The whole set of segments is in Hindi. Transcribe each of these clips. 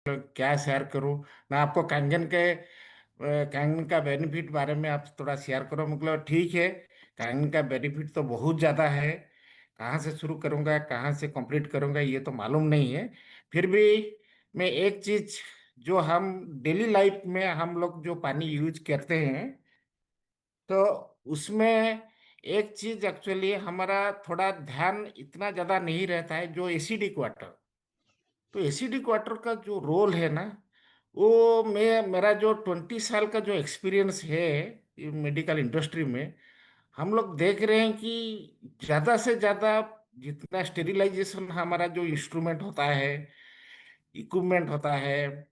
क्या शेयर करूं। मैं आपको कांगन का बेनिफिट बारे में आप थोड़ा शेयर करो। मतलब ठीक है, कांगन का बेनिफिट तो बहुत ज़्यादा है। कहाँ से शुरू करूंगा, कहाँ से कंप्लीट करूंगा, ये तो मालूम नहीं है। फिर भी मैं एक चीज, जो हम डेली लाइफ में हम लोग जो पानी यूज करते हैं, तो उसमें एक चीज एक्चुअली हमारा थोड़ा ध्यान इतना ज़्यादा नहीं रहता है, जो एसिडिक वाटर। तो एसिडिक वाटर का जो रोल है ना, वो मेरा जो 20 साल का जो एक्सपीरियंस है मेडिकल इंडस्ट्री में, हम लोग देख रहे हैं कि ज़्यादा से ज़्यादा जितना स्टेरिलाइजेशन हमारा जो इंस्ट्रूमेंट होता है, इक्विपमेंट होता है,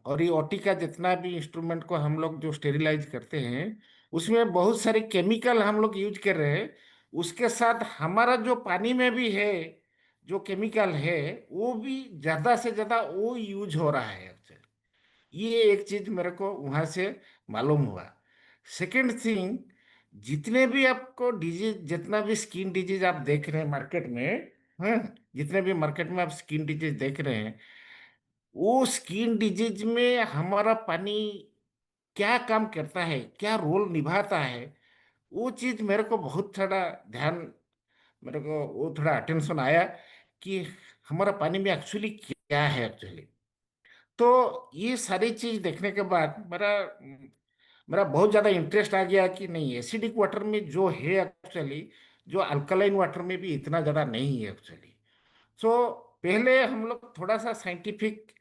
और ये ओटी का जितना भी इंस्ट्रूमेंट को हम लोग जो स्टेरिलाइज करते हैं, उसमें बहुत सारे केमिकल हम लोग यूज कर रहे हैं। उसके साथ हमारा जो पानी में भी है, जो केमिकल है, वो भी ज्यादा से ज्यादा वो यूज हो रहा है एक्चुअली। ये एक चीज मेरे को वहां से मालूम हुआ। सेकंड थिंग, जितने भी आपको डिजीज, जितना भी स्किन डिजीज आप देख रहे हैं मार्केट में, हैं, जितने भी मार्केट में आप स्किन डिजीज देख रहे हैं, वो स्किन डिजीज में हमारा पानी क्या काम करता है, क्या रोल निभाता है, वो चीज मेरे को बहुत थोड़ा ध्यान, मेरे को वो थोड़ा अटेंशन आया कि हमारा पानी में एक्चुअली क्या है एक्चुअली। तो ये सारी चीज देखने के बाद मेरा मेरा बहुत ज्यादा इंटरेस्ट आ गया कि नहीं, एसिडिक वाटर में जो है एक्चुअली, जो अल्कलाइन वाटर में भी इतना ज्यादा नहीं है एक्चुअली। सो पहले हम लोग थोड़ा सा साइंटिफिक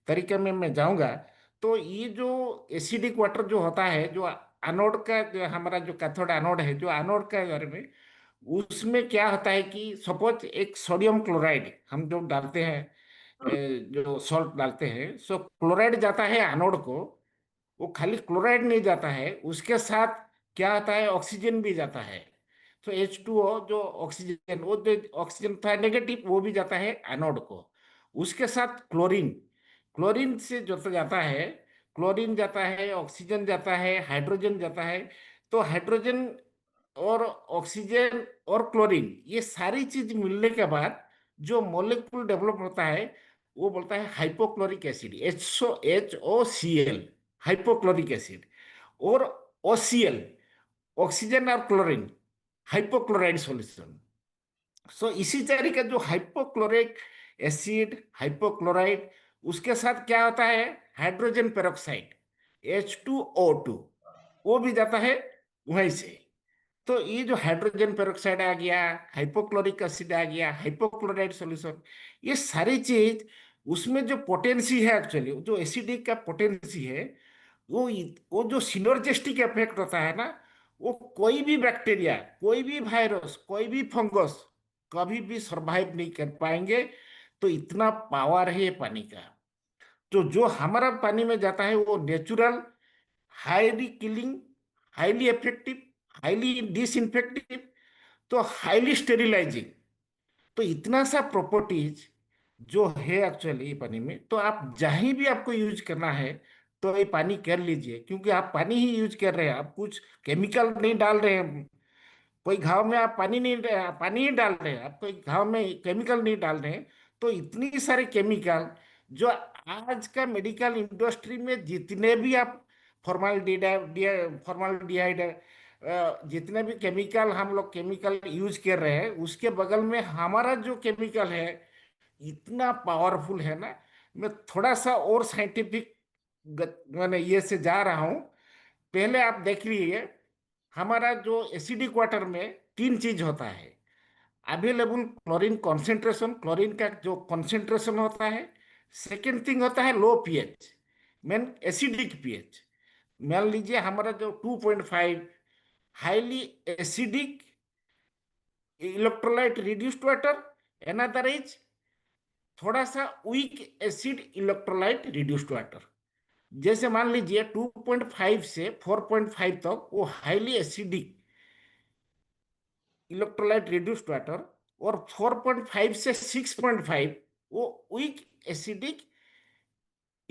तरीके में मैं जाऊंगा। तो ये जो एसिडिक वाटर जो होता है, जो एनोड का, जो हमारा जो कैथोड एनोड है, जो एनोड का बारे में, उसमें क्या होता है कि सपोज एक सोडियम क्लोराइड हम जो डालते हैं, जो सॉल्ट डालते हैं, सो क्लोराइड जाता है एनोड को। वो खाली क्लोराइड नहीं जाता है, उसके साथ क्या आता है, ऑक्सीजन भी जाता है। तो H2O, जो ऑक्सीजन, वो जो ऑक्सीजन था नेगेटिव, वो भी जाता है एनोड को। उसके साथ क्लोरीन, क्लोरीन से जो तो जाता है, क्लोरीन जाता है, ऑक्सीजन जाता है, हाइड्रोजन जाता है। तो हाइड्रोजन और ऑक्सीजन और क्लोरीन, ये सारी चीज मिलने के बाद जो मॉलिक्यूल डेवलप होता है, वो बोलता है hypochloric acid, HOCl, hypochloric acid. और OCl, ऑक्सीजन और क्लोरीन, हाइपोक्लोराइड सॉल्यूशन। सो इसी तरीके जो हाइपोक्लोरिक एसिड, हाइपोक्लोराइड, उसके साथ क्या होता है, हाइड्रोजन पेरोक्साइड, H2O2, वो भी जाता है वहीं से। तो ये जो हाइड्रोजन पेरोक्साइड आ गया, हाइपोक्लोरिक एसिड आ गया, हाइपोक्लोराइड सॉल्यूशन, ये सारी चीज, उसमें जो पोटेंसी है एक्चुअली, जो एसिडिक का पोटेंसी है, वो जो सिनर्जिस्टिक इफेक्ट होता है ना, वो कोई भी बैक्टीरिया, कोई भी वायरस, कोई भी फंगस कभी भी सरवाइव नहीं कर पाएंगे। तो इतना पावर है ये पानी का। तो जो हमारा पानी में जाता है वो natural, highly killing, highly effective, highly disinfective, तो हाईली स्टेरिलाइजिंग। तो इतना सा प्रॉपर्टीज जो है एक्चुअली पानी में, तो आप जहीं भी आपको यूज करना है, तो ये पानी कर लीजिए, क्योंकि आप पानी ही यूज कर रहे हैं, आप कुछ केमिकल नहीं डाल रहे हैं। कोई घाव में आप पानी नहीं, पानी ही डाल रहे हैं, आप कोई घाव में केमिकल नहीं डाल रहे हैं। तो इतनी सारे केमिकल जो आज का मेडिकल इंडस्ट्री में जितने भी आप फॉर्माल्डिहाइड, जितने भी केमिकल हम लोग केमिकल यूज कर रहे हैं, उसके बगल में हमारा जो केमिकल है इतना पावरफुल है ना। मैं थोड़ा सा और साइंटिफिक मैंने ये से जा रहा हूँ। पहले आप देख लीजिए, हमारा जो एसिडिक वाटर में तीन चीज होता है। अवेलेबल क्लोरीन कॉन्सेंट्रेशन, क्लोरीन का जो कॉन्सेंट्रेशन होता है। सेकेंड थिंग होता है लो पीएच, मीन एसिडिक पीएच। मान लीजिए हमारा जो 2.5, highly acidic electrolyte reduced water. Another is थोड़ा सा weak acid electrolyte reduced water. जैसे मान लीजिए 2.5 से 4.5 तक वो highly acidic electrolyte reduced water, और 4.5 से 6.5 वो weak acidic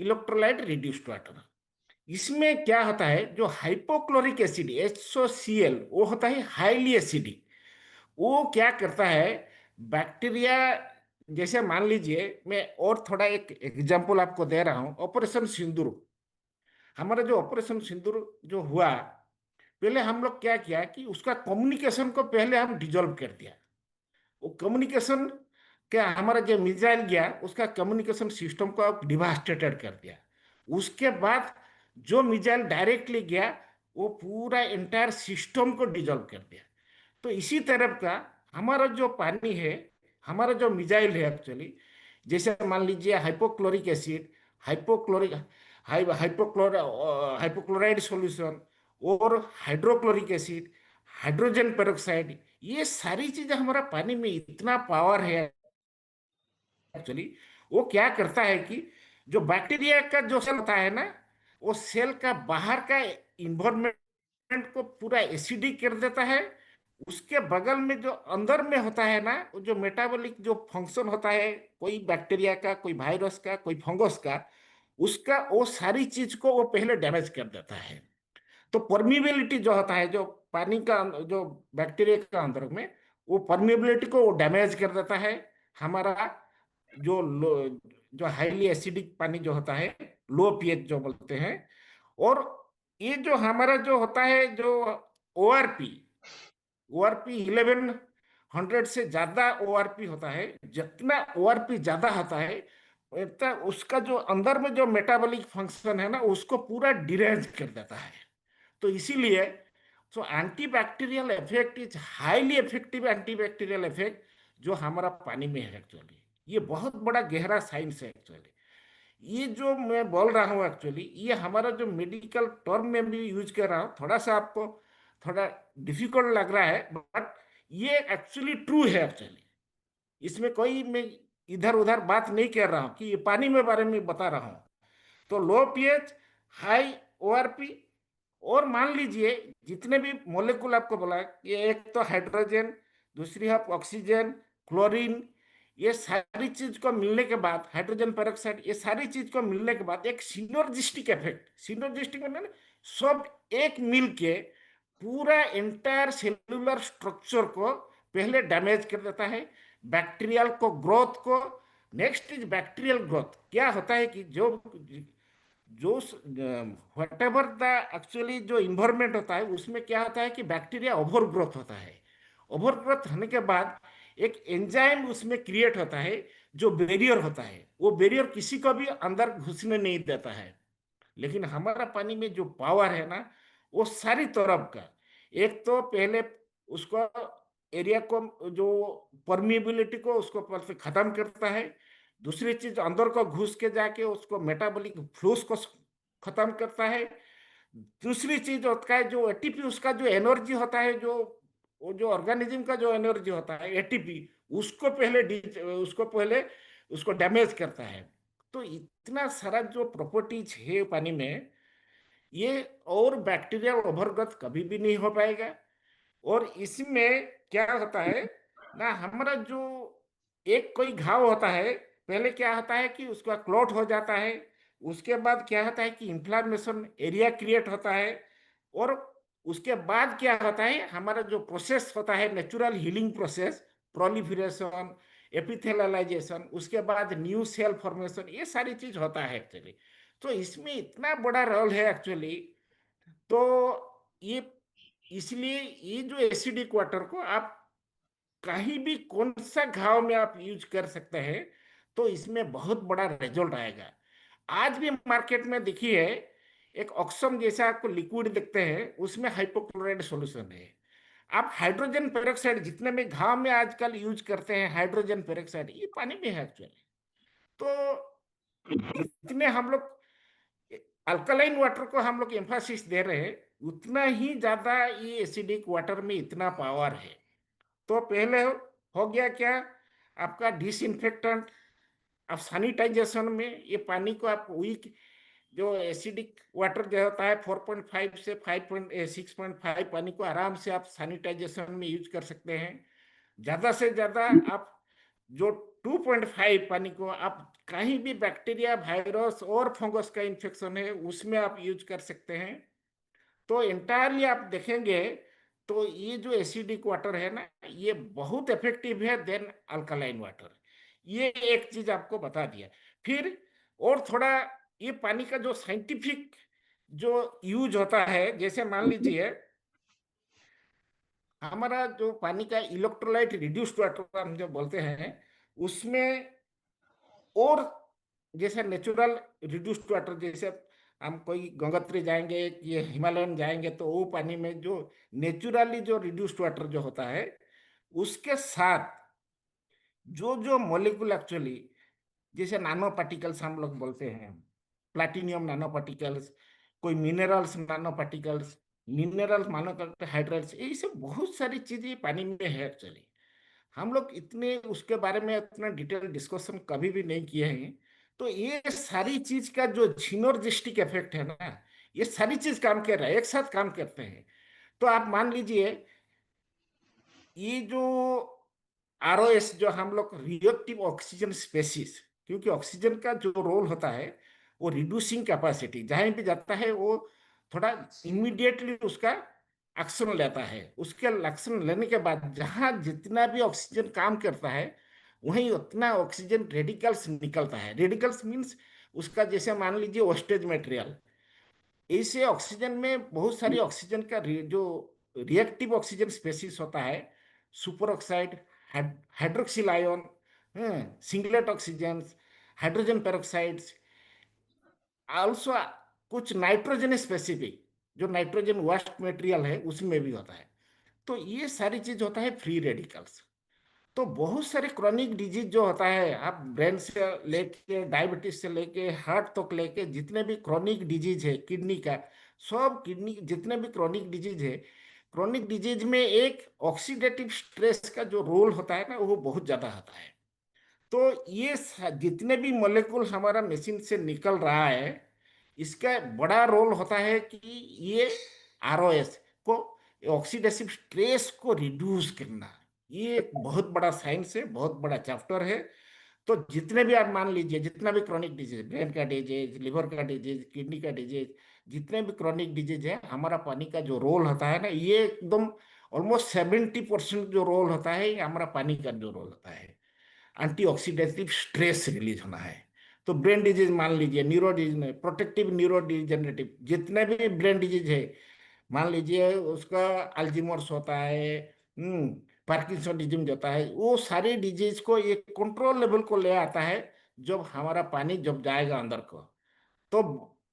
electrolyte reduced water. इसमें क्या होता है, जो हाइपोक्लोरिक एसिड HCl, वो होता है हाईली एसिडिक। वो क्या करता है, बैक्टीरिया जैसे मान लीजिए, मैं और थोड़ा एक एग्जांपल आपको दे रहा हूँ, ऑपरेशन सिंदूर। हमारा जो ऑपरेशन सिंदूर जो हुआ, पहले हम लोग क्या किया कि उसका कम्युनिकेशन को पहले हम डिजोल्व कर दिया। वो कम्युनिकेशन, क्या हमारा जो मिसाइल गया उसका कम्युनिकेशन सिस्टम को डिवास्टेटेड कर दिया। उसके बाद जो मिसाइल डायरेक्टली गया, वो पूरा एंटायर सिस्टम को डिजोल्व कर दिया। तो इसी तरह का हमारा जो पानी है, हमारा जो मिसाइल है एक्चुअली, जैसे मान लीजिए hypochloric acid, hypochloric hypochloride solution, और हाइड्रोक्लोरिक एसिड, हाइड्रोजन पेरोक्साइड, ये सारी चीजें हमारा पानी में इतना पावर है एक्चुअली। वो क्या करता है कि जो बैक्टीरिया का जो सेल होता है ना, वो सेल का बाहर का इन्वायरमेंट को पूरा एसिडिक कर देता है। उसके बगल में जो अंदर में होता है ना, वो जो मेटाबॉलिक जो फंक्शन होता है, कोई बैक्टीरिया का, कोई वायरस का, कोई फंगस का, उसका वो सारी चीज को वो पहले डैमेज कर देता है। तो परमिबिलिटी जो होता है, जो पानी का जो बैक्टीरिया का अंदर में, वो परमिबिलिटी को वो डैमेज कर देता है। हमारा जो जो हाईली एसिडिक पानी जो होता है, लो पीएच जो बोलते हैं। और ये जो हमारा जो होता है, जो ओआरपी, ओआरपी 1100 से ज्यादा ओआरपी होता है। जितना ओआरपी ज्यादा होता है, उतना उसका जो अंदर में जो मेटाबॉलिक फंक्शन है ना, उसको पूरा डिरेज कर देता है। तो इसीलिए so antibacterial effect is highly effective antibacterial effect जो हमारा पानी में है एक्चुअली। ये बहुत बड़ा गहरा साइंस है एक्चुअली। ये जो मैं बोल रहा हूँ एक्चुअली, ये हमारा जो मेडिकल टर्म में भी यूज कर रहा हूँ, थोड़ा सा आपको थोड़ा डिफिकल्ट लग रहा है, बट ये एक्चुअली ट्रू है एक्चुअली। इसमें कोई मैं इधर उधर बात नहीं कर रहा हूँ कि ये पानी में बारे में बता रहा हूँ। तो लो पीएच, हाई ओआरपी, और मान लीजिए जितने भी मॉलिक्यूल आपको बोला, ये एक तो हाइड्रोजन, दूसरी है ऑक्सीजन, क्लोरीन, ये सारी चीज को मिलने के बाद, हाइड्रोजन पेरोक्साइड, ये सारी चीज को मिलने के बाद एक सिनर्जिस्टिक इफेक्ट, सिनर्जिस्टिक मतलब सब एक मिल के पूरा एंटायर सेलुलर स्ट्रक्चर को पहले डैमेज कर देता है, बैक्टीरियल को ग्रोथ को। Next is bacterial growth. क्या होता है कि जो वट एवर द एक्चुअली जो इन्वायरमेंट होता है, उसमें क्या होता है कि बैक्टीरिया ओवर ग्रोथ होता है। ओवर ग्रोथ होने के बाद एक एंजाइम उसमें क्रिएट होता है, जो बैरियर होता है। वो बैरियर किसी को भी अंदर घुसने नहीं देता है। लेकिन हमारा पानी में जो पावर है ना, वो सारी तरफ का, एक तो पहले उसको एरिया को जो परमिएबिलिटी को उसको पहले खत्म करता है। दूसरी चीज अंदर को घुस के जाके उसको मेटाबॉलिक फ्लूस को खत्म करता है। दूसरी चीज होता है जो एटीपी, उसका जो एनर्जी होता है, जो वो जो ऑर्गेनिज्म का जो एनर्जी होता है एटीपी, उसको पहले उसको पहले उसको डैमेज करता है। तो इतना सारा जो प्रॉपर्टीज है पानी में, ये और बैक्टीरियल ओवरग्रोथ कभी भी नहीं हो पाएगा। और इसमें क्या होता है ना, हमारा जो एक कोई घाव होता है, पहले क्या होता है कि उसका क्लॉट हो जाता है। उसके बाद क्या होता है कि इन्फ्लामेशन एरिया क्रिएट होता है। और उसके बाद क्या होता है, हमारा जो प्रोसेस होता है नेचुरल हीलिंग प्रोसेस, प्रोलिफरेशन, एपिथेलियलाइजेशन, उसके बाद न्यू सेल फॉर्मेशन, ये सारी चीज होता है एक्चुअली। तो इसमें इतना बड़ा रोल है एक्चुअली। तो ये इसलिए ये जो एसिडिक वाटर को आप कहीं भी कौन सा घाव में आप यूज कर सकते हैं, तो इसमें बहुत बड़ा रिजल्ट आएगा। आज भी मार्केट में देखिए, एक ऑक्सम जैसा आपको लिक्विड देखते हैं, उसमें हाइपोक्लोराइड सॉल्यूशन है। आप हाइड्रोजन पेरोक्साइड जितने भी घाव में आजकल यूज करते हैं, हाइड्रोजन पेरोक्साइड ये पानी में है एक्चुअली। तो जितने हम लोग अल्कलाइन वाटर को हम लोग एम्फासिस दे रहे हैं, उतना ही ज्यादा ये एसिडिक वाटर में इतना पावर है। तो पहले हो गया क्या, आपका डिसइंफेक्टेंट। अब सैनिटाइजेशन में ये पानी को आप वीक, जो एसिडिक वाटर जो होता है 4.5 से 6.5 पानी को आराम से आप सैनिटाइजेशन में यूज कर सकते हैं। ज्यादा से ज्यादा आप जो 2.5 पानी को आप कहीं भी बैक्टीरिया, वायरस और फंगस का इन्फेक्शन है उसमें आप यूज कर सकते हैं। तो इंटायरली आप देखेंगे, तो ये जो एसिडिक वाटर है ना, ये बहुत इफेक्टिव है देन अल्कलाइन वाटर। ये एक चीज आपको बता दिया। फिर और थोड़ा ये पानी का जो साइंटिफिक जो यूज होता है, जैसे मान लीजिए हमारा जो पानी का इलेक्ट्रोलाइट रिड्यूस्ड वाटर हम जो बोलते हैं, उसमें और जैसे नेचुरल रिड्यूस्ड वाटर, जैसे हम कोई गंगोत्री जाएंगे, ये हिमालयन जाएंगे, तो वो पानी में जो नेचुरली जो रिड्यूस्ड वाटर जो होता है, उसके साथ जो जो मॉलिक्यूल एक्चुअली, जैसे नैनो पार्टिकल्स हम लोग बोलते हैं, प्लैटिनियम नैनो पार्टिकल्स, कोई मिनरल्स नैनो पार्टिकल्स, मिनरल्स मानो हाइड्रेट्स, ये सब बहुत सारी चीजें पानी में है एक्चुअली। हम लोग इतने उसके बारे में इतना डिटेल डिस्कशन कभी भी नहीं किए हैं। तो ये सारी चीज का जो सिनर्जिस्टिक इफेक्ट है ना, ये सारी चीज काम कर रहा है, एक साथ काम करते हैं। तो आप मान लीजिए ये जो आरओएस, जो हम लोग रिएक्टिव ऑक्सीजन स्पेसीज, क्योंकि ऑक्सीजन का जो रोल होता है वो रिड्यूसिंग कैपेसिटी, जहां भी जाता है वो थोड़ा इमीडिएटली उसका एक्शन लेता है। उसके एक्शन लेने के बाद जहां जितना भी ऑक्सीजन काम करता है, वहीं उतना ऑक्सीजन रेडिकल्स निकलता है। रेडिकल्स मीन्स उसका जैसे मान लीजिए वेस्टेज मटेरियल। इससे ऑक्सीजन में बहुत सारी ऑक्सीजन का जो रिएक्टिव ऑक्सीजन स्पेसीज होता है, superoxide, hydroxyl ion, singlet oxygen, hydrogen peroxides, also कुछ नाइट्रोजन स्पेसिफिक, जो नाइट्रोजन वेस्ट मटेरियल है उसमें भी होता है। तो ये सारी चीज होता है फ्री रेडिकल्स। तो बहुत सारे क्रॉनिक डिजीज जो होता है, आप ब्रेन से लेके डायबिटीज से लेके हार्ट तक लेके जितने भी क्रॉनिक डिजीज है, किडनी का, सब किडनी जितने भी क्रॉनिक डिजीज है, क्रॉनिक डिजीज में एक ऑक्सीडेटिव स्ट्रेस का जो रोल होता है ना, वो बहुत ज्यादा होता है। तो ये जितने भी मॉलिक्यूल हमारा मशीन से निकल रहा है, इसका बड़ा रोल होता है कि ये आरओएस को, ऑक्सीडेटिव स्ट्रेस को रिड्यूस करना। ये एक बहुत बड़ा साइंस है, बहुत बड़ा चैप्टर है। तो जितने भी आप मान लीजिए, जितना भी क्रॉनिक डिजीज, ब्रेन का डिजीज, लिवर का डिजीज, किडनी का डिजीज, जितने भी क्रॉनिक डिजीज है, हमारा पानी का जो रोल होता है ना, ये एकदम ऑलमोस्ट 70% जो रोल होता है, ये हमारा पानी का जो रोल होता है, एंटीऑक्सीडेटिव स्ट्रेस रिलीज होना है। तो ब्रेन डिजीज मान लीजिए, न्यूरो डिजीज में प्रोटेक्टिव न्यूरो डिजेनरेटिव, जितने भी ब्रेन डिजीज है, मान लीजिए उसका अल्जीमर्स होता है, पार्किंसनिज्म होता है, वो सारी डिजीज को एक कंट्रोल लेवल को ले आता है जब हमारा पानी जब जाएगा अंदर को। तो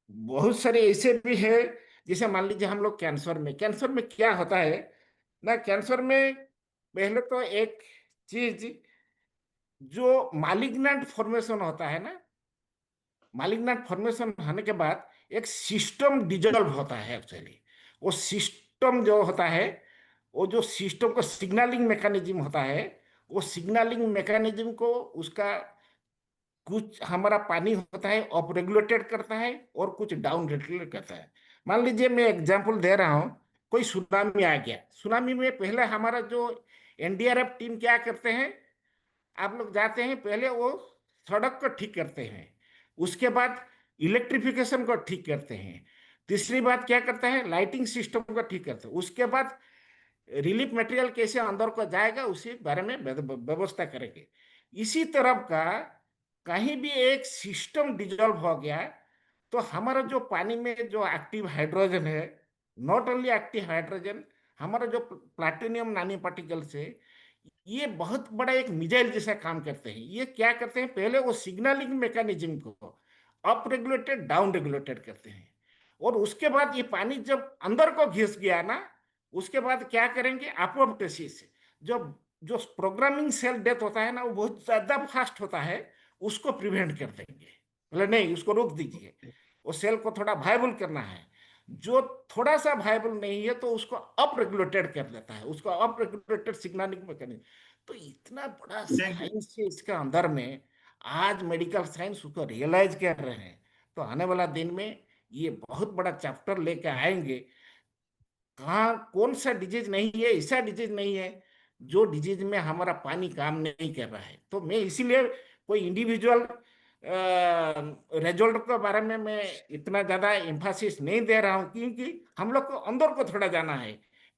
बहुत सारे ऐसे भी है, जैसे मान लीजिए हम लोग कैंसर में क्या होता है ना, कैंसर में पहले तो एक चीज, जो मालिग्नेंट फॉर्मेशन होता है ना, मालिग्नेंट फॉर्मेशन होने के बाद एक सिस्टम डिजॉल्व होता है एक्चुअली। वो सिस्टम जो होता है, वो जो सिस्टम का सिग्नलिंग मैकेनिज्म होता है, वो सिग्नलिंग मैकेनिज्म को उसका कुछ हमारा पानी होता है अप रेगुलेटेड करता है और कुछ डाउन रेगुलेट करता है। मान लीजिए मैं एग्जांपल दे रहा हूँ, कोई सुनामी आ गया, सुनामी में पहले हमारा जो एनडीआरएफ टीम क्या करते हैं, आप लोग जाते हैं, पहले वो सड़क को ठीक करते हैं, उसके बाद इलेक्ट्रिफिकेशन को ठीक करते हैं, तीसरी बात क्या करते हैं, लाइटिंग सिस्टम को ठीक करते हैं, उसके बाद रिलीफ मटेरियल कैसे अंदर को जाएगा उसी बारे में व्यवस्था करेंगे। इसी तरह का कहीं भी एक सिस्टम डिजॉल्व हो गया, तो हमारा जो पानी में जो एक्टिव हाइड्रोजन है, नॉट ओनली एक्टिव हाइड्रोजन, हमारा जो प्लैटिनियम नानी पार्टिकल्स है, ये बहुत बड़ा एक मिसाइल जैसा काम करते हैं। ये क्या करते हैं, पहले वो सिग्नलिंग मैकेनिज्म को अप रेगुलेटेड डाउन रेगुलेटेड करते हैं, और उसके बाद ये पानी जब अंदर को घिस गया ना, उसके बाद क्या करेंगे, अपोप्टोसिस, जो जो प्रोग्रामिंग सेल डेथ होता है ना, वो बहुत ज्यादा फास्ट होता है, उसको प्रिवेंट कर देंगे। बोले नहीं, उसको रोक दीजिए, वो सेल को थोड़ा वायबल करना है। जो थोड़ा सा वायबल नहीं है तो उसको अप रेगुलेटेड कर देता है, उसको अप रेगुलेटेड सिग्नलिंग मैकेनिज्म। तो इतना बड़ा थैंक यू। साइंस है इसके अंदर में, आज मेडिकल साइंस उसको रियलाइज कर रहे हैं। तो आने वाला दिन में ये बहुत बड़ा चैप्टर लेके आएंगे। कहाँ कौन सा डिजीज नहीं है, ऐसा डिजीज नहीं है जो डिजीज में हमारा पानी काम नहीं कर रहा है। तो मैं इसीलिए कोई इंडिविजुअल रिजल्ट के बारे में मैं इतना ज्यादा एम्फासिस नहीं दे रहा हूँ, क्योंकि हम लोग को अंदर को थोड़ा जाना है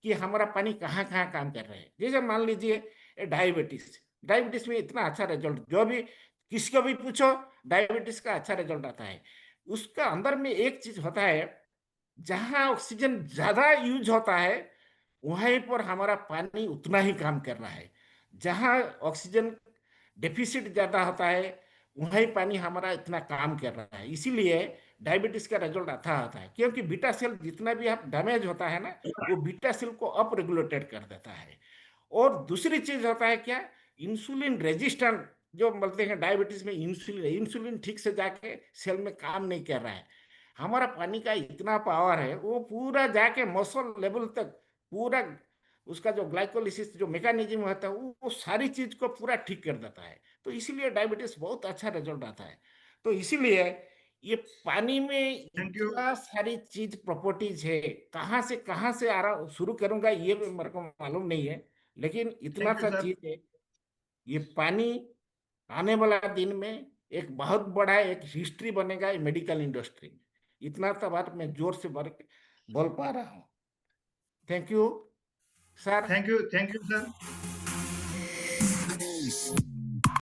कि हमारा पानी कहाँ कहाँ काम कर रहा है। जैसे मान लीजिए डायबिटीज, डायबिटीज में इतना अच्छा रिजल्ट, जो भी किसी को भी पूछो डायबिटीज का अच्छा रिजल्ट आता है। उसका अंदर में एक चीज होता है, जहां ऑक्सीजन ज्यादा यूज होता है वहीं पर हमारा पानी उतना ही काम कर रहा है। जहां ऑक्सीजन डेफिसिट ज्यादा होता है वहीं पानी हमारा इतना काम कर रहा है। इसीलिए डायबिटीज का रिजल्ट अच्छा आता है, क्योंकि बीटा सेल जितना भी आप डैमेज होता है ना, वो बीटा सेल को अप रेगुलेटेड कर देता है। और दूसरी चीज होता है क्या, इंसुलिन रेजिस्टेंट, जो बोलते हैं डायबिटीज में इंसुलिन इंसुलिन ठीक से जाके सेल में काम नहीं कर रहा है। हमारा पानी का इतना पावर है, वो पूरा जाके मसल लेवल तक पूरा उसका जो ग्लाइकोलिसिस जो मैकेनिज्म होता है वो सारी चीज को पूरा ठीक कर देता है। तो इसीलिए डायबिटीज बहुत अच्छा रिजल्ट आता है। तो इसीलिए ये पानी में थैंक यू। इतना सारी चीज प्रॉपर्टीज है, कहाँ से आ रहा शुरू करूंगा ये भी मेरे को मालूम नहीं है, लेकिन इतना थैंक यू सा सर। चीज है। ये पानी आने वाला दिन में एक बहुत बड़ा एक हिस्ट्री बनेगा मेडिकल इंडस्ट्री में। इतना तो बात मैं जोर से बोल पा रहा हूँ। Thank you sir. Thank you sir.